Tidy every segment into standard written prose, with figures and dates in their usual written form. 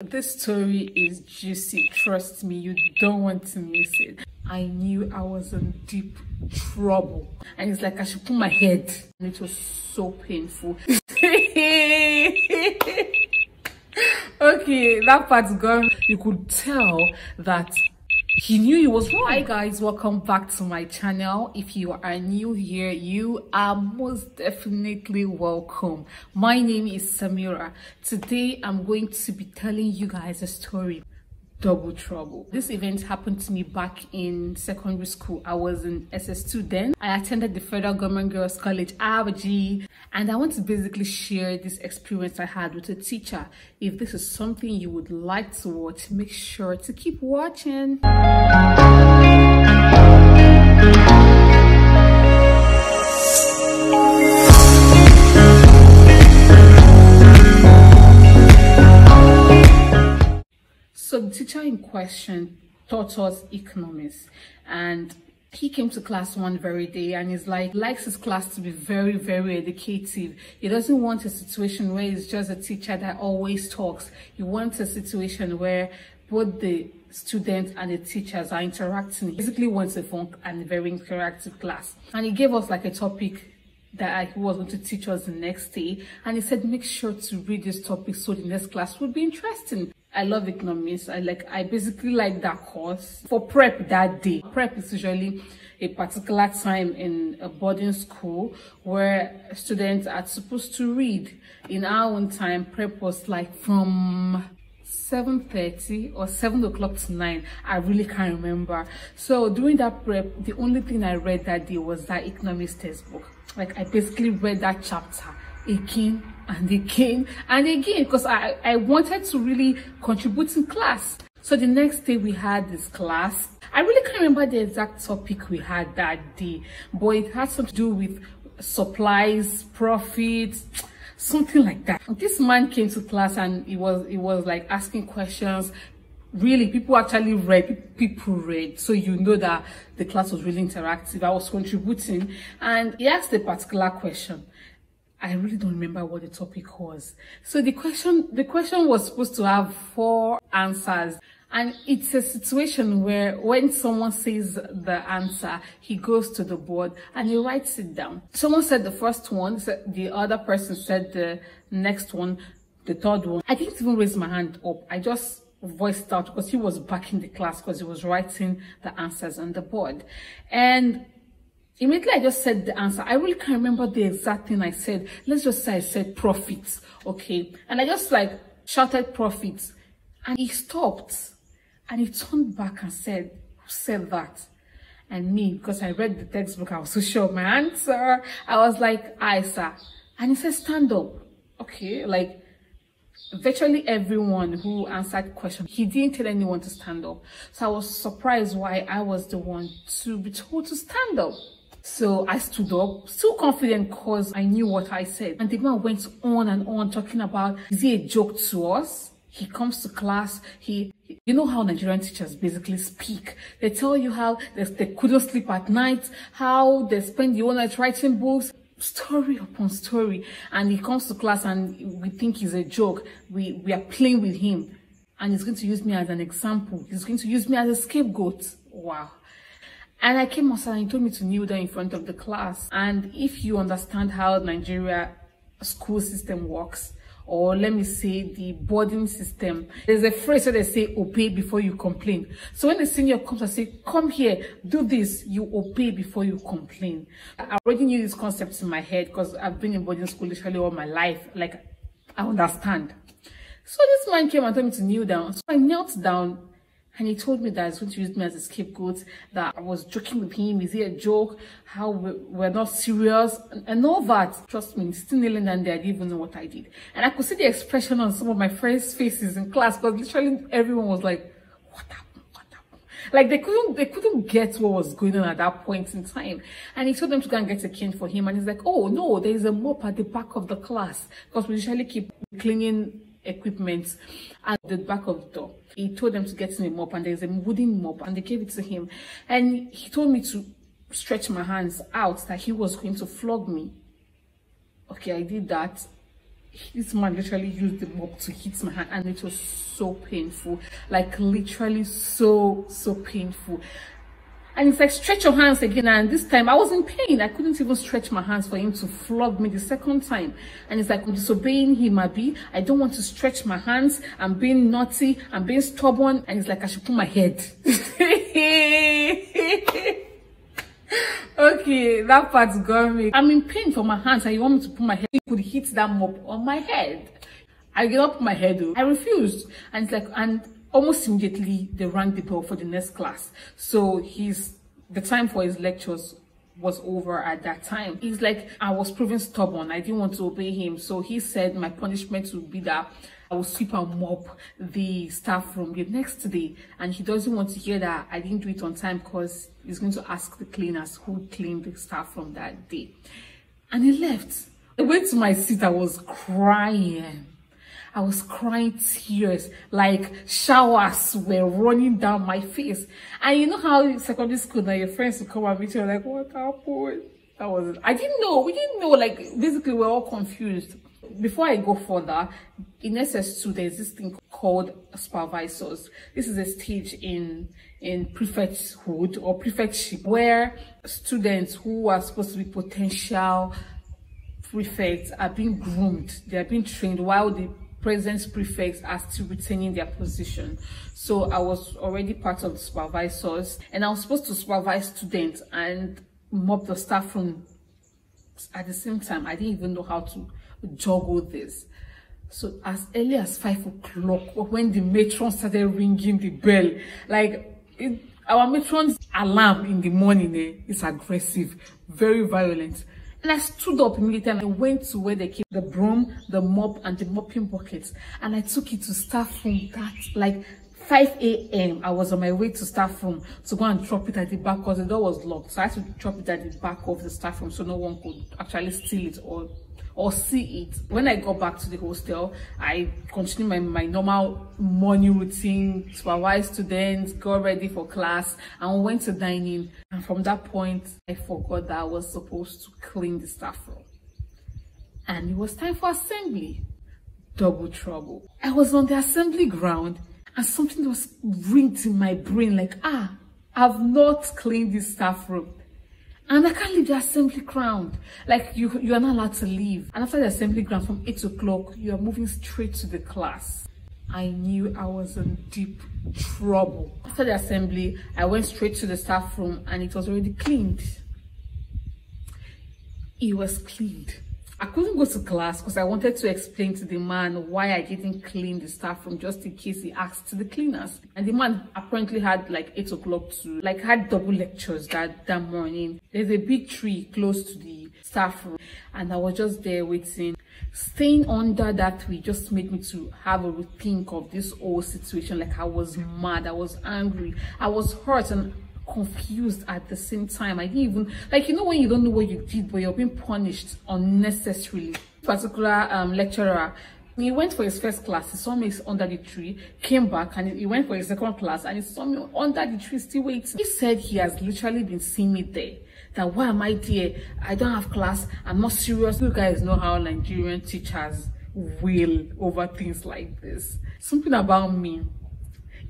This story is juicy. Trust me, you don't want to miss it. I knew I was in deep trouble. And it's like I should put my head. And it was so painful. Okay, that part's gone. You could tell that he knew he was wrong. Hi guys, welcome back to my channel. If you are new here, you are most definitely welcome. My name is Sameerah. Today I'm going to be telling you guys a story. Double trouble. This event happened to me back in secondary school. I was in SS2 then. I attended the Federal Government Girls College, ABG, and I want to basically share this experience I had with a teacher. If this is something you would like to watch, make sure to keep watching. So the teacher in question taught us economics, and he came to class one very day and he's like, likes his class to be very, very educative. He doesn't want a situation where he's just a teacher that always talks. He wants a situation where both the students and the teachers are interacting. He basically wants a fun and very interactive class. And he gave us like a topic that he was going to teach us the next day, and he said make sure to read this topic so the next class would be interesting. I love economics. I basically like that course. For prep that day, prep is usually a particular time in a boarding school where students are supposed to read. In our own time, prep was like from 7:30 or 7 o'clock to 9. I really can't remember. So during that prep, the only thing I read that day was that economics textbook. Like I basically read that chapter again and again and again because I wanted to really contribute in class. So the next day we had this class. I really can't remember the exact topic we had that day, but it had something to do with supplies, profits, something like that. This man came to class and he was like asking questions. Really, people actually read, people read, so you know that the class was really interactive. I was contributing and he asked a particular question. I really don't remember what the topic was. So the question was supposed to have 4 answers, and it's a situation where when someone says the answer, he goes to the board and he writes it down. Someone said the first one, the other person said the next one, the third one. I didn't even raise my hand up. I just voiced out because he was back in the class because he was writing the answers on the board. And immediately I just said the answer. I really can't remember the exact thing I said. Let's just say I said profits, okay? And I just like shouted profits, and he stopped and he turned back and said, who said that? And me, because I read the textbook, I was so sure of my answer. I was like, I, sir. And he said, stand up. Okay, like virtually everyone who answered the question, he didn't tell anyone to stand up. So I was surprised why I was the one to be told to stand up. So I stood up, still confident because I knew what I said. And the man went on and on talking about, is it a joke to us? He comes to class, you know how Nigerian teachers basically speak. They tell you how they couldn't sleep at night, how they spend the whole night writing books, story upon story. And he comes to class and we think he's a joke. We are playing with him. And he's going to use me as an example. He's going to use me as a scapegoat. Wow. And I came outside and he told me to kneel down in front of the class. And if you understand how Nigeria school system works, or let me say the boarding system, there's a phrase where they say obey before you complain. So when the senior comes and say, come here, do this, you obey before you complain. I already knew these concepts in my head because I've been in boarding school literally all my life. Like, I understand. So this man came and told me to kneel down. So I knelt down. And he told me that he's going to use me as a scapegoat, that I was joking with him, is it a joke, how we're not serious, and all that. Trust me, still kneeling down there, I didn't even know what I did. And I could see the expression on some of my friends' faces in class, because literally everyone was like, what happened, what happened? Like they couldn't get what was going on at that point in time. And he told them to go and get a cane for him, and he's like, oh no, there's a mop at the back of the class, because we usually keep cleaning equipment at the back of the door. He told them to get him a mop, and there's a wooden mop, and they gave it to him. And he told me to stretch my hands out, that he was going to flog me. Okay, I did that. this man literally used the mop to hit my hand, and it was so painful, like literally so painful. And it's like, stretch your hands again, and this time I was in pain. I couldn't even stretch my hands for him to flog me the second time. And it's like, I'm disobeying him, Abi. I don't want to stretch my hands. I'm being naughty, I'm being stubborn. And it's like, I should put my head. Okay, that part got me. I'm in pain for my hands, and you want me to put my head? You could hit that mop on my head. I get up my head though. I refused. And it's like, and almost immediately they rang the bell for the next class. So the time for his lectures was over at that time. He's like, I was proving stubborn. I didn't want to obey him. So he said my punishment would be that I will sweep and mop the staff room the next day. And he doesn't want to hear that I didn't do it on time, because he's going to ask the cleaners who cleaned the staff room that day. And he left. I went to my seat. I was crying. I was crying tears, like showers were running down my face. And you know how in secondary school now your friends would come and meet you like, what happened? That was it. I didn't know. We didn't know. Like, basically we're all confused. Before I go further, in SS2 there's this thing called supervisors. This is a stage in prefecthood or prefectship, where students who are supposed to be potential prefects are being groomed. They are being trained while the present prefects are still retaining their position. So I was already part of the supervisors, and I was supposed to supervise students and mop the staff room at the same time. I didn't even know how to juggle this. So as early as 5 o'clock, when the matron started ringing the bell, like our matron's alarm in the morning is aggressive, very violent. And I stood up immediately and I went to where they keep the broom, the mop, and the mopping buckets. And I took it to staff room. That, like 5 a.m. I was on my way to staff room to go and drop it at the back, because the door was locked. So I had to drop it at the back of the staff room so no one could actually steal it or see it. When I got back to the hostel, I continued my normal morning routine, supervised students, got ready for class, and went to dining. And from that point, I forgot that I was supposed to clean the staff room. And it was time for assembly. Double trouble. I was on the assembly ground, and something was ringed in my brain like, I've not cleaned this staff room. And I can't leave the assembly ground. Like, you are not allowed to leave. And after the assembly ground, from 8 o'clock, you are moving straight to the class. I knew I was in deep trouble. After the assembly, I went straight to the staff room, and it was already cleaned. It was cleaned. I couldn't go to class because I wanted to explain to the man why I didn't clean the staff room, just in case he asked the cleaners. And the man apparently had like 8 o'clock to had double lectures that morning. There's a big tree close to the staff room, and I was just there waiting. Staying under that tree just made me to have a rethink of this whole situation. Like, I was mad, I was angry, I was hurt and confused at the same time. I didn't even, like, you know when you don't know what you did but you're being punished unnecessarily. Particular lecturer, he went for his first class, he saw me under the tree, came back, and he went for his second class and he saw me under the tree still waiting. He said he has literally been seeing me there, that why am I there, I don't have class, I'm not serious. You guys know how Nigerian teachers will over things like this. Something about me,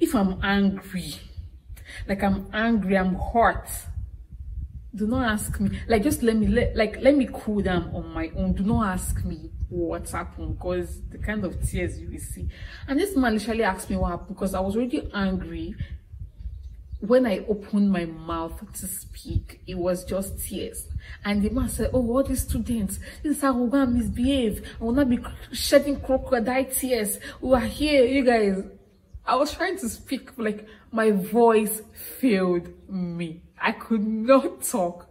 if I'm angry, like I'm angry, I'm hurt, do not ask me. Like, just let me cool down on my own. Do not ask me what's happened, because the kind of tears you will see. And this man literally asked me what happened, because I was already angry. When I opened my mouth to speak, it was just tears. And the man said, oh, all these students, this is how we're going to misbehave. I will not be shedding crocodile tears. We are here, you guys. I was trying to speak, like, my voice failed me. I could not talk.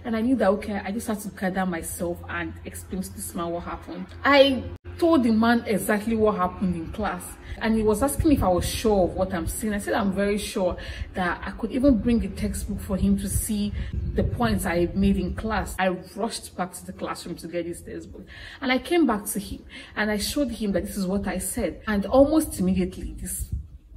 And I knew that, okay, I just had to gather myself and explain to this man what happened. I told the man exactly what happened in class. And he was asking me if I was sure of what I'm saying. I said I'm very sure, that I could even bring the textbook for him to see the points I made in class. I rushed back to the classroom to get his textbook. And I came back to him and I showed him that this is what I said. And almost immediately,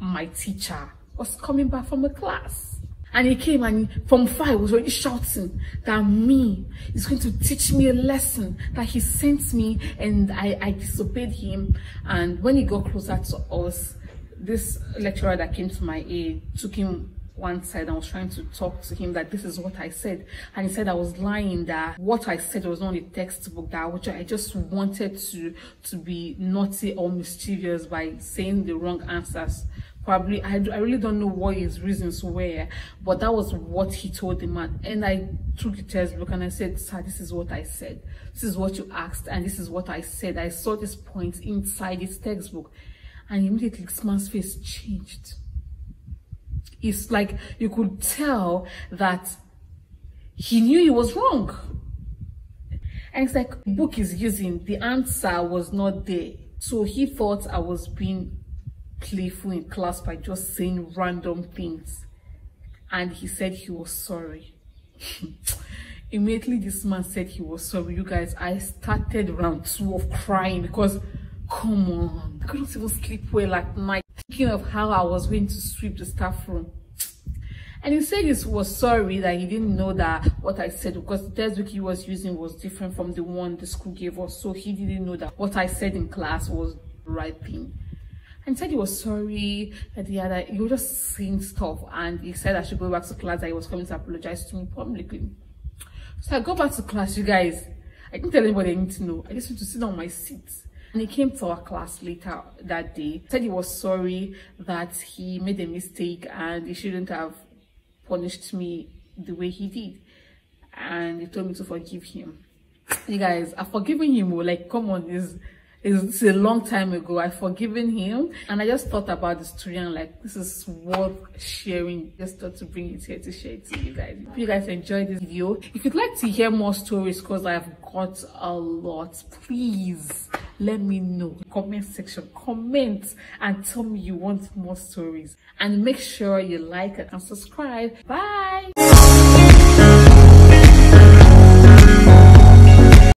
my teacher was coming back from the class. And he came, and from far he was already shouting that me is going to teach me a lesson, that he sent me and I disobeyed him. And when he got closer to us, this lecturer that came to my aid took him one side and was trying to talk to him that this is what I said. And he said I was lying, that what I said was not in the textbook, that which I just wanted to be naughty or mischievous by saying the wrong answers. Probably, I really don't know what his reasons were, but that was what he told the man. And I took the textbook and I said, sir, this is what I said. This is what you asked, and this is what I said. I saw this point inside this textbook. And immediately this man's face changed. It's like you could tell that he knew he was wrong. And it's like the book is using, the answer was not there. So he thought I was being playful in class by just saying random things, and he said he was sorry. Immediately this man said he was sorry, you guys, I started round 2 of crying, because come on, I couldn't even sleep well at night thinking of how I was going to sweep the staff room. And he said he was sorry that he didn't know that what I said, because the textbook he was using was different from the one the school gave us, so he didn't know that what I said in class was the right thing. And said he was sorry, that he was just saying stuff, and he said I should go back to class, that he was coming to apologize to me publicly. So I go back to class, you guys. I didn't tell anybody I need to know. I just went to sit on my seat. And he came to our class later that day. Said he was sorry that he made a mistake and he shouldn't have punished me the way he did. And he told me to forgive him. You guys, I've forgiven him. Like, come on, it's a long time ago. I've forgiven him, and I just thought about the story and like, this is worth sharing. Just thought to bring it here to share it to you guys. Hope you guys enjoyed this video. If you'd like to hear more stories, because I've got a lot, please let me know. Comment section, comment and tell me you want more stories, and make sure you like and subscribe. Bye.